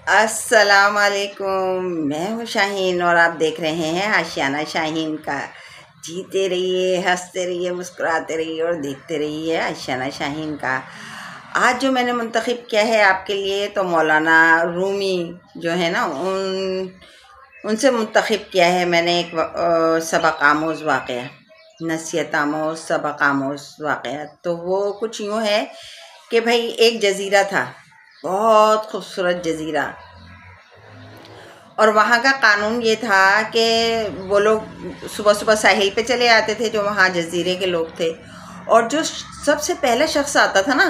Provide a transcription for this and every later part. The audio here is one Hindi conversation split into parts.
अस्सलाम वालेकुम। मैं हूँ शाहीन और आप देख रहे हैं आशियाना शाहीन का। जीते रहिए, हंसते रहिए, मुस्कुराते रहिए और देखते रहिए आशियाना शाहीन का। आज जो मैंने मुंतखब किया है आपके लिए तो मौलाना रूमी जो है ना उनसे मुंतखब किया है मैंने एक सबक आमोज़ वाक़या, नसीहत आमोज़ सबक आमोज़ वाक़या। तो वो कुछ यूँ है कि भाई एक जज़ीरा था, बहुत खूबसूरत जज़ीरा, और वहाँ का कानून ये था कि वो लोग सुबह सुबह साहिल पे चले आते थे जो वहाँ जज़ीरे के लोग थे, और जो सबसे पहला शख्स आता था ना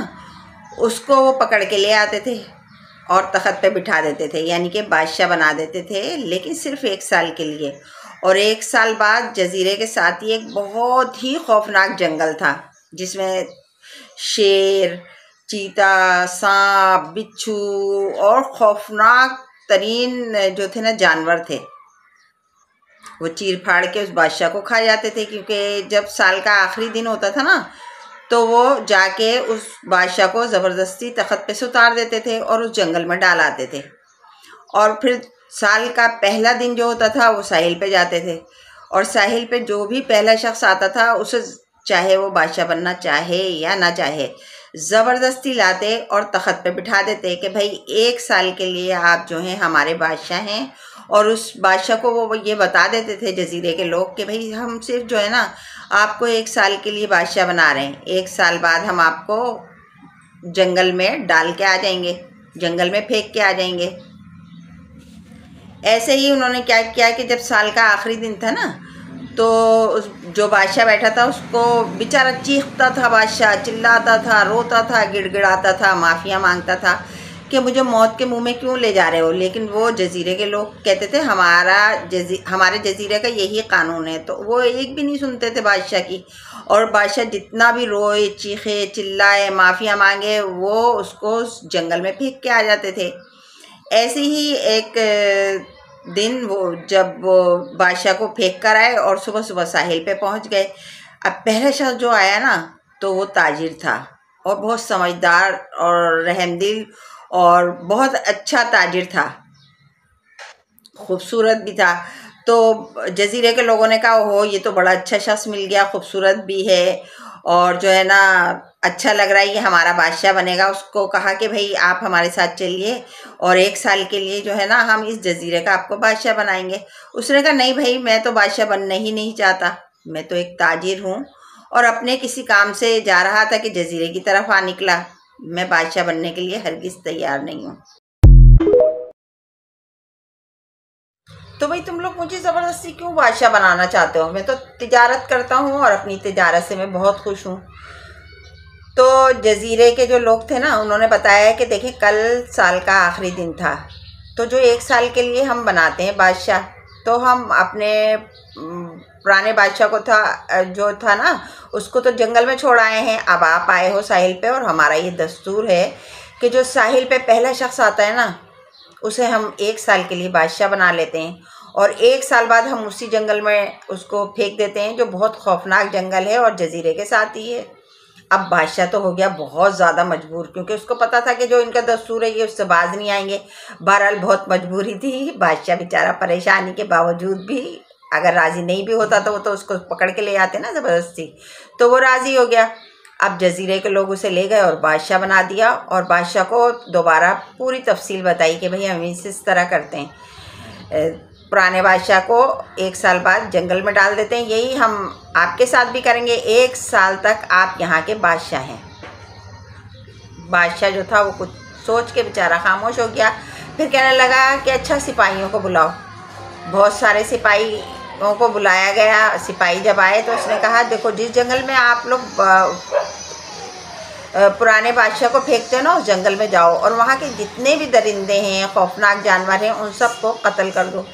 उसको वो पकड़ के ले आते थे और तख़त पे बिठा देते थे, यानी कि बादशाह बना देते थे, लेकिन सिर्फ़ 1 साल के लिए। और 1 साल बाद जज़ीरे के साथ ही एक बहुत ही खौफनाक जंगल था जिसमें शेर, चीता, सांप, बिच्छू और खौफनाक तरीन जो थे ना जानवर थे। वो चीर फाड़ के उस बादशाह को खा जाते थे, क्योंकि जब साल का आखिरी दिन होता था ना तो वो जाके उस बादशाह को ज़बरदस्ती तख़त पे से उतार देते थे और उस जंगल में डाल आते थे। और फिर साल का पहला दिन जो होता था वो साहिल पे जाते थे, और साहिल पे जो भी पहला शख्स आता था उसे, चाहे वो बादशाह बनना चाहे या ना चाहे, ज़बरदस्ती लाते और तख़त पे बिठा देते कि भाई 1 साल के लिए आप जो हैं हमारे बादशाह हैं। और उस बादशाह को वो ये बता देते थे जज़ीरे के लोग कि भाई हम सिर्फ जो है ना आपको 1 साल के लिए बादशाह बना रहे हैं, 1 साल बाद हम आपको जंगल में डाल के आ जाएंगे, जंगल में फेंक के आ जाएंगे। ऐसे ही उन्होंने क्या किया कि जब साल का आखिरी दिन था ना तो उस जो बादशाह बैठा था उसको बेचारा चीखता था, बादशाह चिल्लाता था, रोता था, गिड़गिड़ाता था, माफ़िया मांगता था कि मुझे मौत के मुंह में क्यों ले जा रहे हो। लेकिन वो जज़ीरे के लोग कहते थे हमारे जज़ीरे का यही कानून है, तो वो एक भी नहीं सुनते थे बादशाह की। और बादशाह जितना भी रोए, चीखे, चिल्लाए, माफ़िया मांगे, वो उसको जंगल में फेंक के आ जाते थे। ऐसे ही एक दिन वो जब वो बादशाह को फेंक कर आए और सुबह सुबह साहिल पे पहुंच गए। अब पहला शख्स जो आया ना तो वो ताजिर था, और बहुत समझदार और रहमदिल और बहुत अच्छा ताजिर था, खूबसूरत भी था। तो जज़ीरे के लोगों ने कहा हो ये तो बड़ा अच्छा शख्स मिल गया, खूबसूरत भी है और जो है ना अच्छा लग रहा है, ये हमारा बादशाह बनेगा। उसको कहा कि भाई आप हमारे साथ चलिए और 1 साल के लिए जो है ना हम इस जज़ीरे का आपको बादशाह बनाएंगे। उसने कहा नहीं भाई, मैं तो बादशाह बनना ही नहीं चाहता, मैं तो एक ताजिर हूँ और अपने किसी काम से जा रहा था कि जज़ीरे की तरफ आ निकला, मैं बादशाह बनने के लिए हरगिज़ तैयार नहीं हूँ। तो भाई तुम लोग मुझे ज़बरदस्ती क्यों बादशाह बनाना चाहते हो? मैं तो तिजारत करता हूँ और अपनी तिजारत से मैं बहुत खुश हूँ। तो जज़ीरे के जो लोग थे ना उन्होंने बताया कि देखिए कल साल का आखिरी दिन था, तो जो 1 साल के लिए हम बनाते हैं बादशाह, तो हम अपने पुराने बादशाह को जो था ना उसको तो जंगल में छोड़ आए हैं। अब आप आए हो साहिल पे और हमारा ये दस्तूर है कि जो साहिल पे पहला शख्स आता है ना उसे हम 1 साल के लिए बादशाह बना लेते हैं, और 1 साल बाद हम उसी जंगल में उसको फेंक देते हैं जो बहुत खौफनाक जंगल है और जज़ीरे के साथ ही है। अब बादशाह तो हो गया बहुत ज़्यादा मजबूर, क्योंकि उसको पता था कि जो इनका दस्तूर है ये उससे बाज नहीं आएंगे। बहरहाल बहुत मजबूरी थी, बादशाह बेचारा परेशानी के बावजूद भी अगर राज़ी नहीं भी होता तो वो तो उसको पकड़ के ले आते ना ज़बरदस्ती, तो वो राज़ी हो गया। अब जज़ीरे के लोग उसे ले गए और बादशाह बना दिया, और बादशाह को दोबारा पूरी तफसील बताई कि भाई हम इस तरह करते हैं, पुराने बादशाह को 1 साल बाद जंगल में डाल देते हैं, यही हम आपके साथ भी करेंगे, 1 साल तक आप यहाँ के बादशाह हैं। बादशाह जो था वो कुछ सोच के बेचारा खामोश हो गया। फिर कहने लगा कि अच्छा सिपाहियों को बुलाओ। बहुत सारे सिपाहियों को बुलाया गया। सिपाही जब आए तो उसने कहा देखो जिस जंगल में आप लोग पुराने बादशाह को फेंकते हो ना उस जंगल में जाओ और वहाँ के जितने भी दरिंदे हैं, खौफनाक जानवर हैं, उन सबको कत्ल कर दो।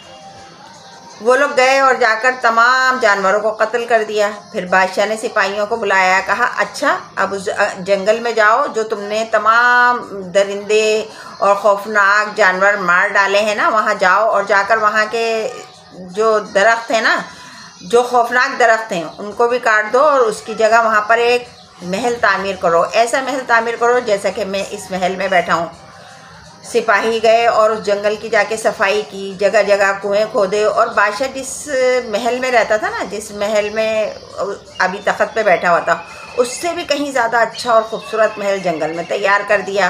वो लोग गए और जाकर तमाम जानवरों को कत्ल कर दिया। फिर बादशाह ने सिपाहियों को बुलाया, कहा अच्छा अब उस जंगल में जाओ जो तुमने तमाम दरिंदे और खौफनाक जानवर मार डाले हैं ना, वहाँ जाओ और जाकर वहाँ के जो दरख्त हैं ना, जो खौफनाक दरख्त हैं, उनको भी काट दो और उसकी जगह वहाँ पर एक महल तामीर करो। ऐसा महल तामीर करो जैसा कि मैं इस महल में बैठा हूँ। सिपाही गए और उस जंगल की जाके सफाई की, जगह जगह कुएं खोदे, और बादशाह जिस महल में रहता था ना, जिस महल में अभी तख्त पे बैठा हुआ था, उससे भी कहीं ज़्यादा अच्छा और ख़ूबसूरत महल जंगल में तैयार कर दिया।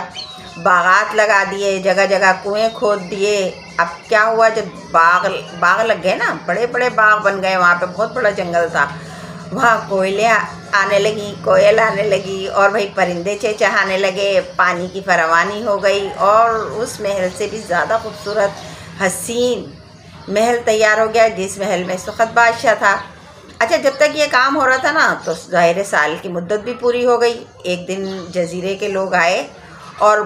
बागात लगा दिए, जगह जगह कुएं खोद दिए। अब क्या हुआ, जब बाग लग गए ना, बड़े बड़े बाग बन गए, वहाँ पे बहुत बड़ा जंगल था, वहाँ कोयल आने लगी और भाई परिंदे चहचहाने लगे, पानी की फरावानी हो गई, और उस महल से भी ज़्यादा खूबसूरत हसीन महल तैयार हो गया, जिस महल में सुखद बादशाह था। अच्छा, जब तक ये काम हो रहा था ना, तो ज़ाहिर साल की मुद्दत भी पूरी हो गई। एक दिन जजीरे के लोग आए और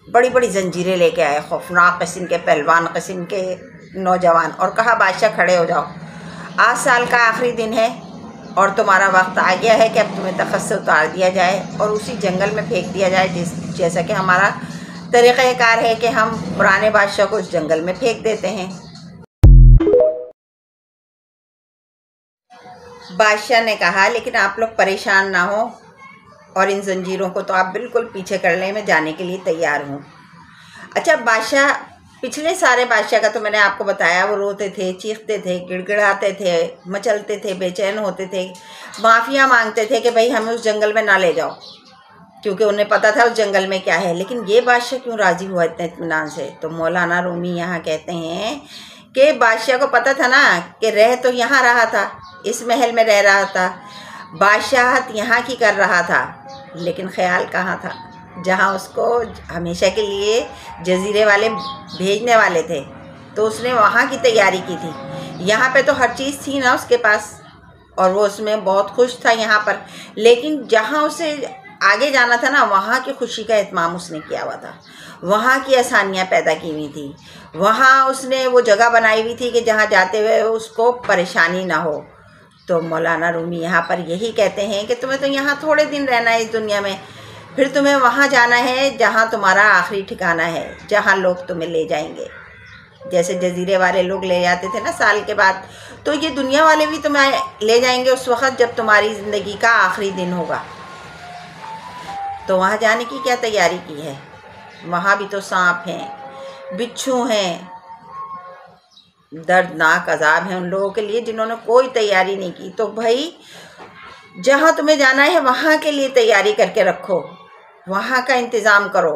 बड़ी बड़ी जंजीरें लेके आए, खौफनाक किस्म के, पहलवान किस्म के नौजवान, और कहा बादशाह खड़े हो जाओ, आज साल का आखिरी दिन है और तुम्हारा वक्त आ गया है कि अब तुम्हें तख्त से उतार दिया जाए और उसी जंगल में फेंक दिया जाए, जैसा कि हमारा तरीक़ाकार है कि हम पुराने बादशाह को उस जंगल में फेंक देते हैं। बादशाह ने कहा, लेकिन आप लोग परेशान ना हो और इन जंजीरों को तो आप बिल्कुल पीछे कर लें, मैं जाने के लिए तैयार हूँ। अच्छा, बादशाह, पिछले सारे बादशाह का तो मैंने आपको बताया, वो रोते थे, चीखते थे, गिड़गिड़ाते थे, मचलते थे, बेचैन होते थे, माफ़िया मांगते थे कि भाई हमें उस जंगल में ना ले जाओ, क्योंकि उन्हें पता था उस जंगल में क्या है। लेकिन ये बादशाह क्यों राज़ी हुआ इतने इत्मीनान से? तो मौलाना रूमी यहाँ कहते हैं कि बादशाह को पता था ना कि रह तो यहाँ रहा था, इस महल में रह रहा था, बादशाहत यहाँ की कर रहा था, लेकिन ख्याल कहाँ था जहाँ उसको हमेशा के लिए जजीरे वाले भेजने वाले थे, तो उसने वहाँ की तैयारी की थी। यहाँ पे तो हर चीज़ थी ना उसके पास, और वो उसमें बहुत खुश था यहाँ पर, लेकिन जहाँ उसे आगे जाना था ना, वहाँ की खुशी का इत्माम उसने किया हुआ था, वहाँ की आसानियाँ पैदा की हुई थी, वहाँ उसने वो जगह बनाई हुई थी कि जहाँ जाते हुए उसको परेशानी ना हो। तो मौलाना रूमी यहाँ पर यही कहते हैं कि तुम्हें तो यहाँ थोड़े दिन रहना है इस दुनिया में, फिर तुम्हें वहाँ जाना है जहाँ तुम्हारा आखिरी ठिकाना है, जहाँ लोग तुम्हें ले जाएंगे, जैसे जजीरे वाले लोग ले जाते थे ना साल के बाद, तो ये दुनिया वाले भी तुम्हें ले जाएंगे उस वक़्त जब तुम्हारी ज़िंदगी का आखिरी दिन होगा। तो वहाँ जाने की क्या तैयारी की है? वहाँ भी तो सांप हैं, बिच्छू हैं, दर्दनाक अजाब है उन लोगों के लिए जिन्होंने कोई तैयारी नहीं की। तो भाई जहाँ तुम्हें जाना है वहाँ के लिए तैयारी करके रखो, वहाँ का इंतज़ाम करो,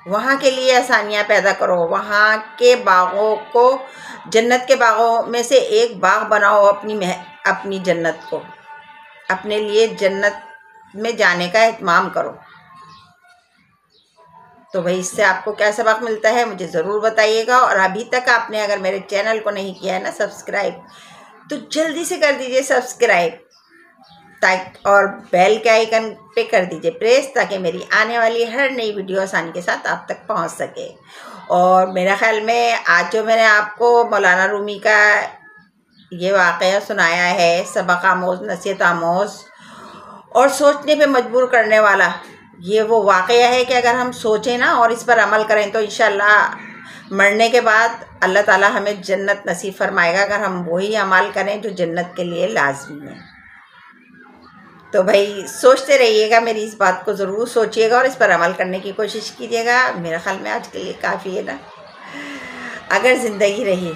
वहाँ के लिए आसानियाँ पैदा करो, वहाँ के बागों को जन्नत के बागों में से एक बाग बनाओ, अपनी जन्नत को, अपने लिए जन्नत में जाने का इत्माम करो। तो भाई इससे आपको क्या सबक मिलता है मुझे ज़रूर बताइएगा, और अभी तक आपने अगर मेरे चैनल को नहीं किया है ना सब्सक्राइब, तो जल्दी से कर दीजिए सब्सक्राइब, और बेल के आइकन पे कर दीजिए प्रेस, ताकि मेरी आने वाली हर नई वीडियो आसानी के साथ आप तक पहुंच सके। और मेरा ख्याल में आज जो मैंने आपको मौलाना रूमी का ये वाक़या सुनाया है, सबक आमोज़, नसीहत आमोज़ और सोचने पे मजबूर करने वाला, ये वो वाक़या है कि अगर हम सोचें ना और इस पर अमल करें तो इंशाअल्लाह मरने के बाद अल्लाह ताला हमें जन्नत नसीब फरमाएगा, अगर हम वही अमल करें जो जन्नत के लिए लाजमी है। तो भाई सोचते रहिएगा, मेरी इस बात को ज़रूर सोचिएगा और इस पर अमल करने की कोशिश कीजिएगा। मेरा ख्याल में आज के लिए काफ़ी है ना, अगर ज़िंदगी रही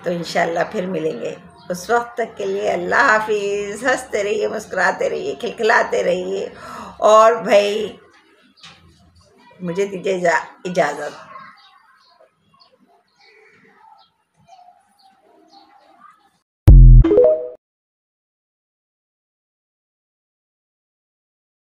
तो इंशाअल्लाह फिर मिलेंगे। उस वक्त तक के लिए अल्लाह हाफिज़। हंसते रहिए, मुस्कुराते रहिए, खिलखिलाते रहिए, और भाई मुझे दीजिए इजाज़त।